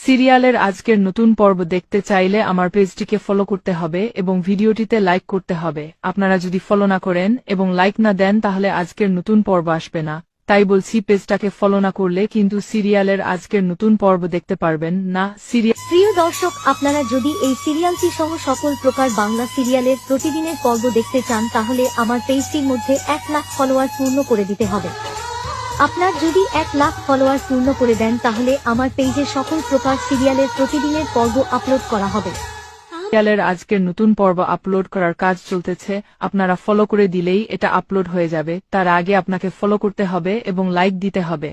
সিরিয়ালের আজকের নতুন পর্ব দেখতে চাইলে আমার পেজটিকে ফলো করতে হবে এবং ভিডিওটিতে লাইক করতে হবে। আপনারা যদি ফলো না করেন এবং লাইক না দেন তাহলে আজকের নতুন পর্ব আসবে না। তাই বলছি, পেজটাকে ফলো না করলে কিন্তু সিরিয়ালের আজকের নতুন পর্ব দেখতে পারবেন না। প্রিয় দর্শক, আপনারা যদি এই সিরিয়ালটি সহ সকল প্রকার বাংলা সিরিয়ালের প্রতিদিনের পর্ব দেখতে চান তাহলে আমার পেজটির মধ্যে 1 লাখ ফলোয়ার পূর্ণ করে দিতে হবে। আপনার যদি 1 লাখ ফলোয়ার পূর্ণ করে দেন তাহলে আমার পেজে সকল প্রকার সিরিয়ালের প্রতিদিনের পর্ব আপলোড করা হবে। সিরিয়ালের আজকের নতুন পর্ব আপলোড করার কাজ চলতেছে, আপনারা ফলো করে দিলেই এটা আপলোড হয়ে যাবে। তার আগে আপনাকে ফলো করতে হবে এবং লাইক দিতে হবে।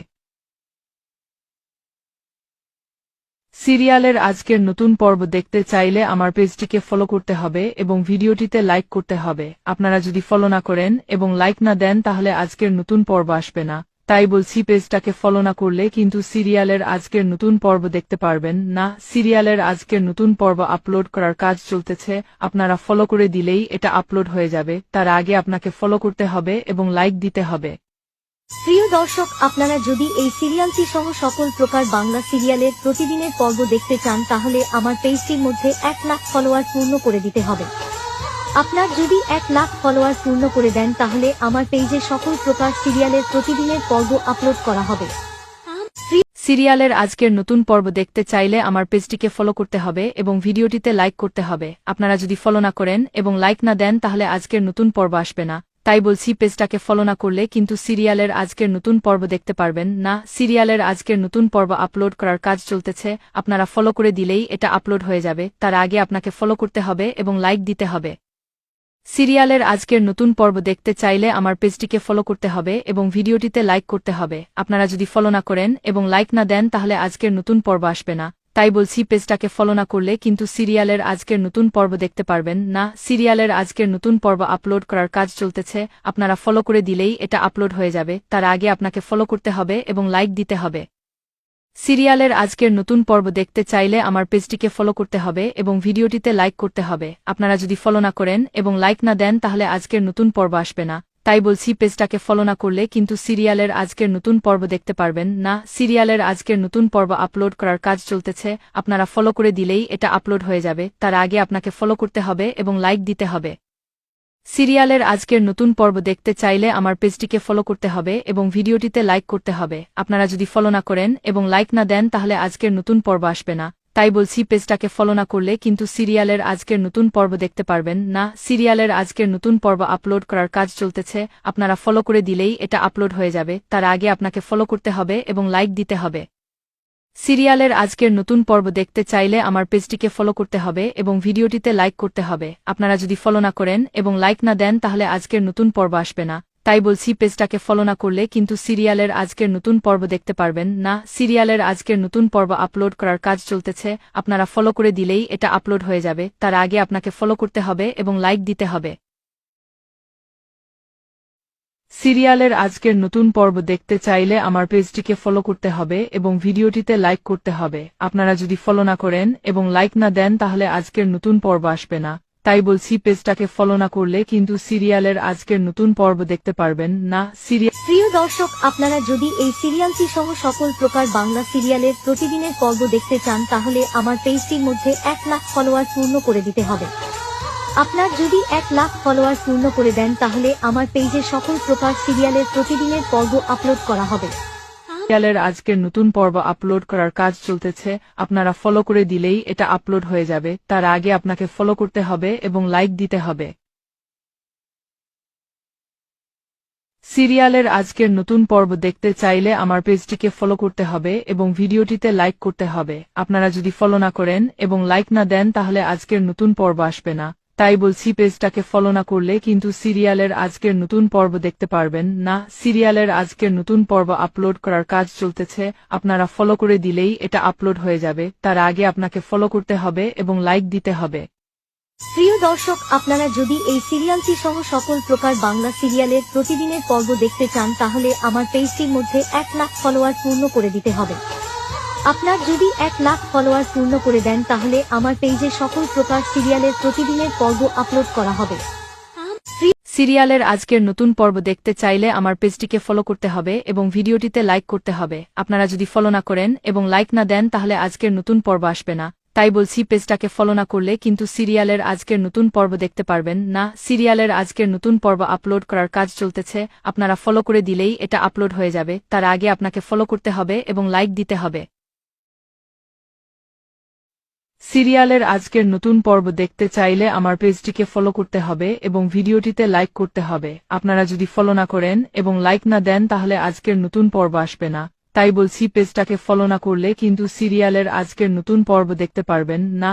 সিরিয়ালের আজকের নতুন পর্ব দেখতে চাইলে আমার পেজটিকে ফলো করতে হবে এবং ভিডিওটিতে লাইক করতে হবে। আপনারা যদি ফলো না করেন এবং লাইক না দেন তাহলে আজকের নতুন পর্ব আসবে না। তাই বলছি, পেজটাকে ফলো না করলে কিন্তু সিরিয়ালের আজকের নতুন পর্ব দেখতে পারবেন না। সিরিয়ালের আজকের নতুন পর্ব আপলোড করার কাজ চলতেছে, আপনারা ফলো করে দিলেই এটা আপলোড হয়ে যাবে। তার আগে আপনাকে ফলো করতে হবে এবং লাইক দিতে হবে। প্রিয় দর্শক, আপনারা যদি এই সিরিয়ালটি সহ সকল প্রকার বাংলা সিরিয়ালের প্রতিদিনের পর্ব দেখতে চান তাহলে আমার পেজটির মধ্যে 1 লাখ ফলোয়ার পূর্ণ করে দিতে হবে। আপনার যদি 1 লাখ ফলোয়ার পূর্ণ করে দেন তাহলে আমার পেজে সকল প্রকার সিরিয়ালের প্রতিদিনের পর্ব আপলোড করা হবে। সিরিয়ালের আজকের নতুন পর্ব দেখতে চাইলে আমার পেজটিকে ফলো করতে হবে এবং ভিডিওটিতে লাইক করতে হবে। আপনারা যদি ফলো না করেন এবং লাইক না দেন তাহলে আজকের নতুন পর্ব আসবে না। তাই বলছি, পেজটাকে ফলো না করলে কিন্তু সিরিয়ালের আজকের নতুন পর্ব দেখতে পারবেন না। সিরিয়ালের আজকের নতুন পর্ব আপলোড করার কাজ চলতেছে, আপনারা ফলো করে দিলেই এটা আপলোড হয়ে যাবে। তার আগে আপনাকে ফলো করতে হবে এবং লাইক দিতে হবে। সিরিয়ালের আজকের নতুন পর্ব দেখতে চাইলে আমার পেজটিকে ফলো করতে হবে এবং ভিডিওটিতে লাইক করতে হবে। আপনারা যদি ফলো না করেন এবং লাইক না দেন তাহলে আজকের নতুন পর্ব আসবে না। তাই বলছি, পেজটাকে ফলো না করলে কিন্তু সিরিয়ালের আজকের নতুন পর্ব দেখতে পারবেন না। সিরিয়ালের আজকের নতুন পর্ব আপলোড করার কাজ চলতেছে, আপনারা ফলো করে দিলেই এটা আপলোড হয়ে যাবে। তার আগে আপনাকে ফলো করতে হবে এবং লাইক দিতে হবে। সিরিয়ালের আজকের নতুন পর্ব দেখতে চাইলে আমার পেজটিকে ফলো করতে হবে এবং ভিডিওটিতে লাইক করতে হবে। আপনারা যদি ফলো না করেন এবং লাইক না দেন তাহলে আজকের নতুন পর্ব আসবে না। তাই বলছি, পেজটাকে ফলো না করলে কিন্তু সিরিয়ালের আজকের নতুন পর্ব দেখতে পারবেন না। সিরিয়ালের আজকের নতুন পর্ব আপলোড করার কাজ চলতেছে, আপনারা ফলো করে দিলেই এটা আপলোড হয়ে যাবে। তার আগে আপনাকে ফলো করতে হবে এবং লাইক দিতে হবে। সিরিয়ালের আজকের নতুন পর্ব দেখতে চাইলে আমার পেজটিকে ফলো করতে হবে এবং ভিডিওটিতে লাইক করতে হবে। আপনারা যদি ফলো না করেন এবং লাইক না দেন তাহলে আজকের নতুন পর্ব আসবে না। তাই বলছি, পেজটাকে ফলো না করলে কিন্তু সিরিয়ালের আজকের নতুন পর্ব দেখতে পারবেন না। সিরিয়ালের আজকের নতুন পর্ব আপলোড করার কাজ চলতেছে, আপনারা ফলো করে দিলেই এটা আপলোড হয়ে যাবে। তার আগে আপনাকে ফলো করতে হবে এবং লাইক দিতে হবে। সিরিয়ালের আজকের নতুন পর্ব দেখতে চাইলে আমার পেজটিকে ফলো করতে হবে এবং ভিডিওটিতে লাইক করতে হবে। আপনারা যদি ফলো না করেন এবং লাইক না দেন তাহলে আজকের নতুন পর্ব আসবে না। তাই বলছি, পেজটাকে ফলো না করলে কিন্তু সিরিয়ালের আজকের নতুন পর্ব দেখতে পারবেন না। সিরিয়ালের আজকের নতুন পর্ব আপলোড করার কাজ চলতেছে, আপনারা ফলো করে দিলেই এটা আপলোড হয়ে যাবে। তার আগে আপনাকে ফলো করতে হবে এবং লাইক দিতে হবে। সিরিয়ালের আজকের নতুন পর্ব দেখতে চাইলে আমার পেজটিকে ফলো করতে হবে এবং ভিডিওটিতে লাইক করতে হবে। আপনারা যদি ফলো না করেন এবং লাইক না দেন তাহলে আজকের নতুন পর্ব আসবে না। তাই বলছি, পেজটাকে ফলো না করলে কিন্তু সিরিয়ালের আজকের নতুন পর্ব দেখতে পারবেন না। প্রিয় দর্শক, আপনারা যদি এই সিরিয়ালটি সহ সকল প্রকার বাংলা সিরিয়ালের প্রতিদিনের পর্ব দেখতে চান তাহলে আমার পেজটির মধ্যে 1 লাখ ফলোয়ার পূর্ণ করে দিতে হবে। আপনার যদি 1 লাখ ফলোয়ার পূর্ণ করে দেন তাহলে আমার পেজে সকল প্রকার সিরিয়ালের প্রতিদিনের পর্ব আপলোড করা হবে। সিরিয়ালের আজকের নতুন পর্ব আপলোড করার কাজ চলতেছে, আপনারা ফলো করে দিলেই এটা আপলোড হয়ে যাবে। তার আগে আপনাকে ফলো করতে হবে এবং লাইক দিতে হবে। সিরিয়ালের আজকের নতুন পর্ব দেখতে চাইলে আমার পেজটিকে ফলো করতে হবে এবং ভিডিওটিতে লাইক করতে হবে। আপনারা যদি ফলো না করেন এবং লাইক না দেন তাহলে আজকের নতুন পর্ব আসবে না। তাই বলছি, পেজটাকে ফলো না করলে কিন্তু সিরিয়ালের আজকের নতুন পর্ব দেখতে পারবেন না। সিরিয়ালের আজকের নতুন পর্ব আপলোড করার কাজ চলতেছে, আপনারা ফলো করে দিলেই এটা আপলোড হয়ে যাবে। তার আগে আপনাকে ফলো করতে হবে এবং লাইক দিতে হবে। প্রিয় দর্শক, আপনারা যদি এই সিরিয়ালটি সহ সকল প্রকার বাংলা সিরিয়ালের প্রতিদিনের পর্ব দেখতে চান তাহলে আমার পেজটির মধ্যে 1 লাখ ফলোয়ার পূর্ণ করে দিতে হবে। আপনার যদি 1 লাখ ফলোয়ার পূর্ণ করে দেন তাহলে আমার পেজে সকল প্রকার সিরিয়ালের প্রতিদিনের পর্ব আপলোড করা হবে। সিরিয়ালের আজকের নতুন পর্ব দেখতে চাইলে আমার পেজটিকে ফলো করতে হবে এবং ভিডিওটিতে লাইক করতে হবে। আপনারা যদি ফলো না করেন এবং লাইক না দেন তাহলে আজকের নতুন পর্ব আসবে না। তাই বলছি, পেজটাকে ফলো না করলে কিন্তু সিরিয়ালের আজকের নতুন পর্ব দেখতে পারবেন না। সিরিয়ালের আজকের নতুন পর্ব আপলোড করার কাজ চলতেছে, আপনারা ফলো করে দিলেই এটা আপলোড হয়ে যাবে। তার আগে আপনাকে ফলো করতে হবে এবং লাইক দিতে হবে। সিরিয়ালের আজকের নতুন পর্ব দেখতে চাইলে আমার পেজটিকে ফলো করতে হবে এবং ভিডিওটিতে লাইক করতে হবে। আপনারা যদি ফলো না করেন এবং লাইক না দেন তাহলে আজকের নতুন পর্ব আসবে না। তাই বলছি, পেজটাকে ফলো না করলে কিন্তু সিরিয়ালের আজকের নতুন পর্ব দেখতে পারবেন না।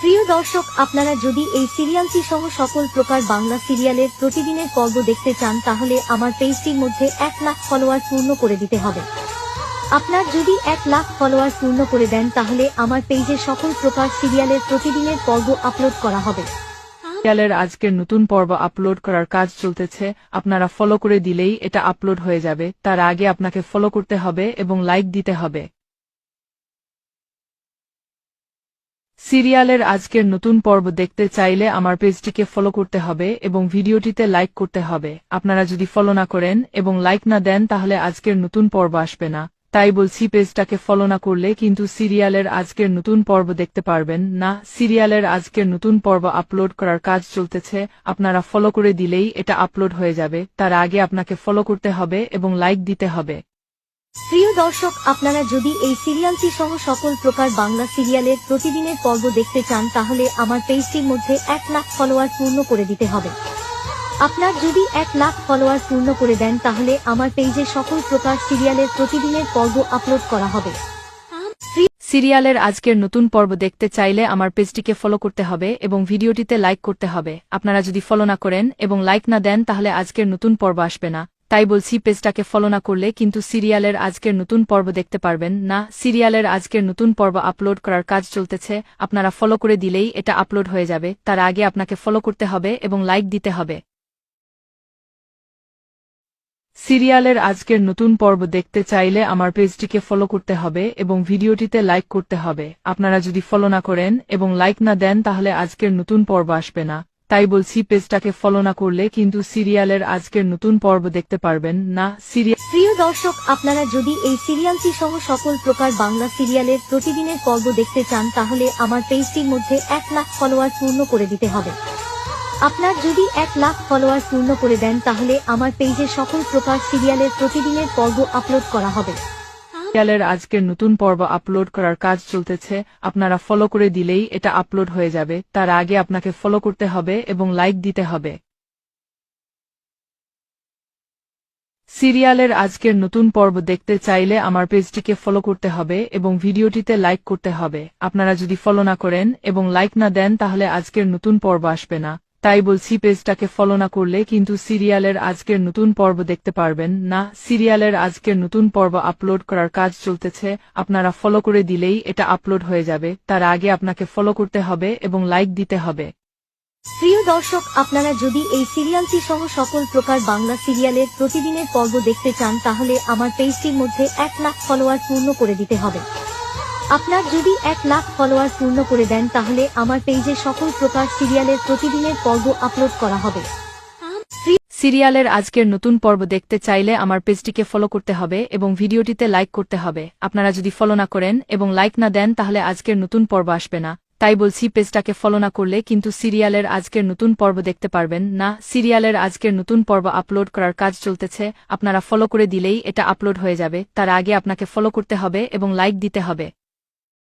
প্রিয় দর্শক, আপনারা যদি এই সিরিয়ালটি সহ সকল প্রকার বাংলা সিরিয়ালের প্রতিদিনের পর্ব দেখতে চান তাহলে আমার পেজটির মধ্যে 1 লাখ ফলোয়ার পূর্ণ করে দিতে হবে। আপনার যদি 1 লাখ ফলোয়ার পূর্ণ করে দেন তাহলে আমার পেজে সকল প্রকার সিরিয়ালের প্রতিদিনের পর্ব আপলোড করা হবে। সিরিয়ালের আজকের নতুন পর্ব আপলোড করার কাজ চলতেছে, আপনারা ফলো করে দিলেই এটা আপলোড হয়ে যাবে। তার আগে আপনাকে ফলো করতে হবে এবং লাইক দিতে হবে। সিরিয়ালের আজকের নতুন পর্ব দেখতে চাইলে আমার পেজটিকে ফলো করতে হবে এবং ভিডিওটিতে লাইক করতে হবে। আপনারা যদি ফলো না করেন এবং লাইক না দেন তাহলে আজকের নতুন পর্ব আসবে না। তাই বলছি, পেজটাকে ফলো না করলে কিন্তু সিরিয়ালের আজকের নতুন পর্ব দেখতে পারবেন না। সিরিয়ালের আজকের নতুন পর্ব আপলোড করার কাজ চলতেছে, আপনারা ফলো করে দিলেই এটা আপলোড হয়ে যাবে। তার আগে আপনাকে ফলো করতে হবে এবং লাইক দিতে হবে। প্রিয় দর্শক, আপনারা যদি এই সিরিয়ালটি সহ সকল প্রকার বাংলা সিরিয়ালের প্রতিদিনের পর্ব দেখতে চান তাহলে আমার পেজটির মধ্যে 1 লাখ ফলোয়ার পূর্ণ করে দিতে হবে। আপনার যদি 1 লাখ ফলোয়ার পূর্ণ করে দেন তাহলে আমার পেজে সকল প্রকার সিরিয়ালের প্রতিদিনের পর্ব আপলোড করা হবে। সিরিয়ালের আজকের নতুন পর্ব দেখতে চাইলে আমার পেজটিকে ফলো করতে হবে এবং ভিডিওটিতে লাইক করতে হবে। আপনারা যদি ফলো না করেন এবং লাইক না দেন তাহলে আজকের নতুন পর্ব আসবে না। তাই বলছি, পেজটাকে ফলো না করলে কিন্তু সিরিয়ালের আজকের নতুন পর্ব দেখতে পারবেন না। সিরিয়ালের আজকের নতুন পর্ব আপলোড করার কাজ চলতেছে, আপনারা ফলো করে দিলেই এটা আপলোড হয়ে যাবে। তার আগে আপনাকে ফলো করতে হবে এবং লাইক দিতে হবে। সিরিয়ালের আজকের নতুন পর্ব দেখতে চাইলে আমার পেজটিকে ফলো করতে হবে এবং ভিডিওটিতে লাইক করতে হবে। আপনারা যদি ফলো না করেন এবং লাইক না দেন তাহলে আজকের নতুন পর্ব আসবে না। তাই বলছি, পেজটাকে ফলো না করলে কিন্তু সিরিয়ালের আজকের নতুন পর্ব দেখতে পারবেন না। প্রিয় দর্শক, আপনারা যদি এই সিরিয়ালটি সহ সকল প্রকার বাংলা সিরিয়ালের প্রতিদিনের পর্ব দেখতে চান তাহলে আমার পেজটির মধ্যে 1 লাখ ফলোয়ার পূর্ণ করে দিতে হবে। আপনার যদি 1 লাখ ফলোয়ার পূর্ণ করে দেন তাহলে আমার পেজে সকল প্রকার সিরিয়ালের প্রতিদিনের পর্ব আপলোড করা হবে। সিরিয়ালের আজকের নতুন পর্ব আপলোড করার কাজ চলতেছে, আপনারা ফলো করে দিলেই এটা আপলোড হয়ে যাবে। তার আগে আপনাকে ফলো করতে হবে এবং লাইক দিতে হবে। সিরিয়ালের আজকের নতুন পর্ব দেখতে চাইলে আমার পেজটিকে ফলো করতে হবে এবং ভিডিওটিতে লাইক করতে হবে। আপনারা যদি ফলো না করেন এবং লাইক না দেন তাহলে আজকের নতুন পর্ব আসবে না। তাই বলছি, পেজটাকে ফলো না করলে কিন্তু সিরিয়ালের আজকের নতুন পর্ব দেখতে পারবেন না। সিরিয়ালের আজকের নতুন পর্ব আপলোড করার কাজ চলতেছে, আপনারা ফলো করে দিলেই এটা আপলোড হয়ে যাবে। তার আগে আপনাকে ফলো করতে হবে এবং লাইক দিতে হবে। প্রিয় দর্শক, আপনারা যদি এই সিরিয়ালটি সহ সকল প্রকার বাংলা সিরিয়ালের প্রতিদিনের পর্ব দেখতে চান তাহলে আমার পেজটির মধ্যে 1 লাখ ফলোয়ার পূর্ণ করে দিতে হবে। আপনার যদি 1 লাখ ফলোয়ার পূর্ণ করে দেন তাহলে আমার পেজে সকল প্রকার সিরিয়ালের প্রতিদিনের পর্ব আপলোড করা হবে। সিরিয়ালের আজকের নতুন পর্ব দেখতে চাইলে আমার পেজটিকে ফলো করতে হবে এবং ভিডিওটিতে লাইক করতে হবে। আপনারা যদি ফলো না করেন এবং লাইক না দেন তাহলে আজকের নতুন পর্ব আসবে না। তাই বলছি, পেজটাকে ফলো না করলে কিন্তু সিরিয়ালের আজকের নতুন পর্ব দেখতে পারবেন না। সিরিয়ালের আজকের নতুন পর্ব আপলোড করার কাজ চলতেছে, আপনারা ফলো করে দিলেই এটা আপলোড হয়ে যাবে। তার আগে আপনাকে ফলো করতে হবে এবং লাইক দিতে হবে।